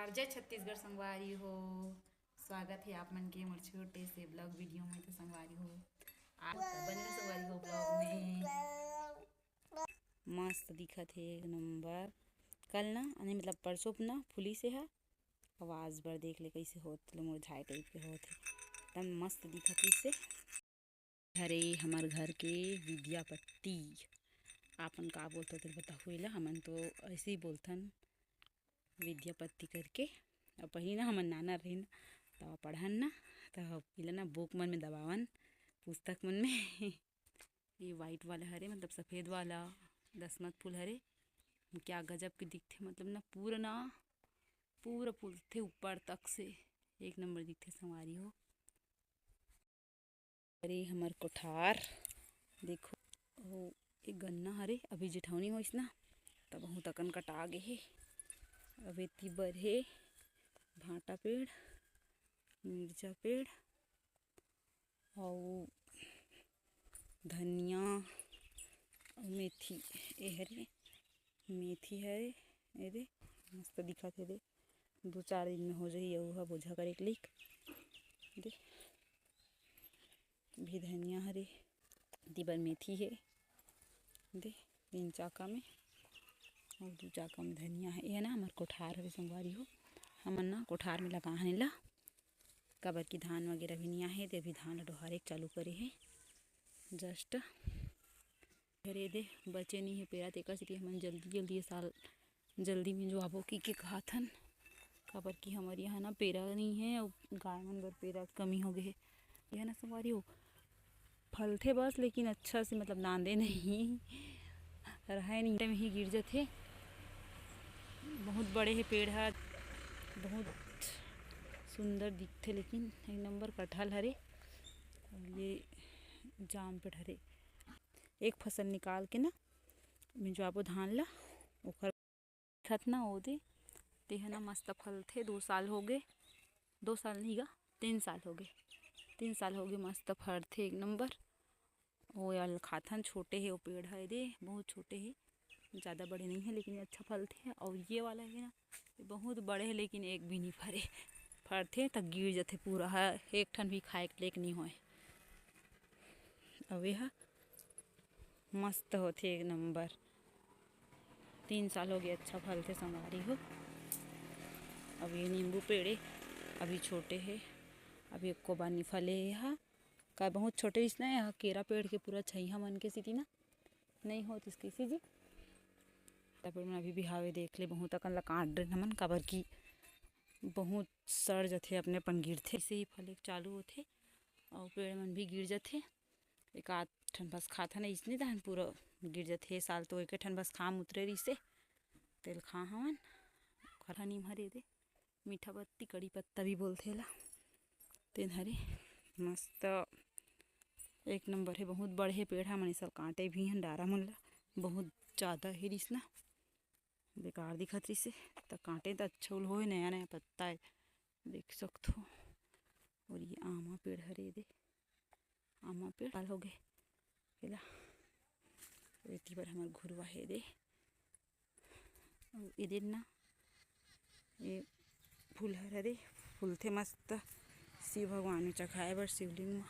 नमस्कार, जय छत्तीसगढ़ संगवारी हो। स्वागत है आप मन के मोर छोटे से ब्लॉग वीडियो में। तो संगवारी हो आज बने संगवारी हो ब्लॉग में मस्त दिखत है एक नंबर। कल ना अने मतलब परसों ना फुली से है आवाज बर देख ले कैसे होत ले मुरझाए टाइप के होत है एकदम मस्त दिखत इससे। हरे हमार घर के विद्यापति आपन का बोलते तो बताओ ला, हमन तो ऐसे ही बोलथन विद्यापति करके। अब पहले ना हमन नाना रही ना तब पढ़न ना तब पहले ना बुक मन में दबावन पुस्तक मन में ये वाइट वाला हरे मतलब सफ़ेद वाला दसमत फूल हरे क्या गजब के दिखते, मतलब ना पूरा फूलते ऊपर तक से एक नंबर दिखते संवारी हो। अरे हमार कोठार देखो ओ एक गन्ना हरे अभी जेठौनी होइस ना तब बहुत अकन कटा गे हे। अब एती बर हे भाटा पेड़, मिर्चा पेड़ और धनिया और मेथी ए हरे मेथी हरे एदे मस्त दिखत हे दे 2-4 दिन में हो जाही अउ बोझा करे के लिक दे भी धनिया हरे दिबर मेथी है दे 3 चाका में और 2 चाका में धनिया है। यह ना हमार कोठार हवे संगवारी हो। हमन ना कोठार में लगा हन ला काबर की धान वगैरह भी नहीं आहे दे अभी धान डोहारे चालू करे है जस्ट घरे दे बचे नहीं है पेरा तेकर से हमन जल्दी साल जल्दी में जो आबो की के खाथन काबर की हमारे यहाँ ना पेरा नहीं है और गाय मन बर पेरा कमी हो गए है। यह ना संगवारी हो फलथे बस लेकिन अच्छा से मतलब नांदे नहीं रहे नहीं में ही गिर जाते। बहुत बड़े है पेड़ है बहुत सुंदर दिखते लेकिन एक नंबर कटहल हरे और ये जाम पेड़ हरे। एक फसल निकाल के ना मिंजवाबो धान ला ओखर खत ना ओदे तेह ना मस्त फल थे 2 साल हो गए 2 साल नहीं गा 3 साल हो गए 3 साल हो गए मस्त फल थे एक नंबर। वो यार खाथन छोटे है वो पेड़ है दे बहुत छोटे है ज़्यादा बड़े नहीं है लेकिन अच्छा फल थे। और ये वाला है ना बहुत बड़े है लेकिन एक भी नहीं फरे फरथे तब गिर जाते पूरा है एक ठन भी खाए के लेक नहीं होए। अब यह मस्त होते एक नंबर 3 साल हो गए अच्छा फल थे संगवारी हो। अब ये नींबू पेड़े अभी छोटे है अभी एको बार नहीं फले यहाँ का बहुत छोटे इसना यहाँ केरा पेड़ के पूरा छैया मन के सीटी ना नहीं होत इसके जी पेड़ में अभी भी हावे देख ले बहुत अकन ला काट डे हमन काबर की बहुत सड़ जाते अपने पन गिरथे ऐसे ही फले चालू होते और पेड़ मन भी गिर जाते। एक आध ठन बस खाथन इसने धान पूरा गिर जाते साल तो एक ठन बस खाम उतरे रिसे तेल खा हमन खरा नीम हरे दे मीठा पत्ती कड़ी पत्ता भी बोलथे ला तेन हरे मस्त एक नंबर है। बहुत बड़े पेड़ है मन सब कांटे भी हैं डारा मन ला बहुत ज़्यादा है रिसना बेकार दिखत रिसे तो कांटे तो अच्छा हो नया नया पत्ता है देख सकते हो। और ये आमा पेड़ हरे दे आमा पेड़ साल हो गए ला एती बार हमार घुरवा है दे और ये दिन ना ये फूल हरे फूल थे मस्त शिव भगवान में चढ़ाए बर शिवलिंग में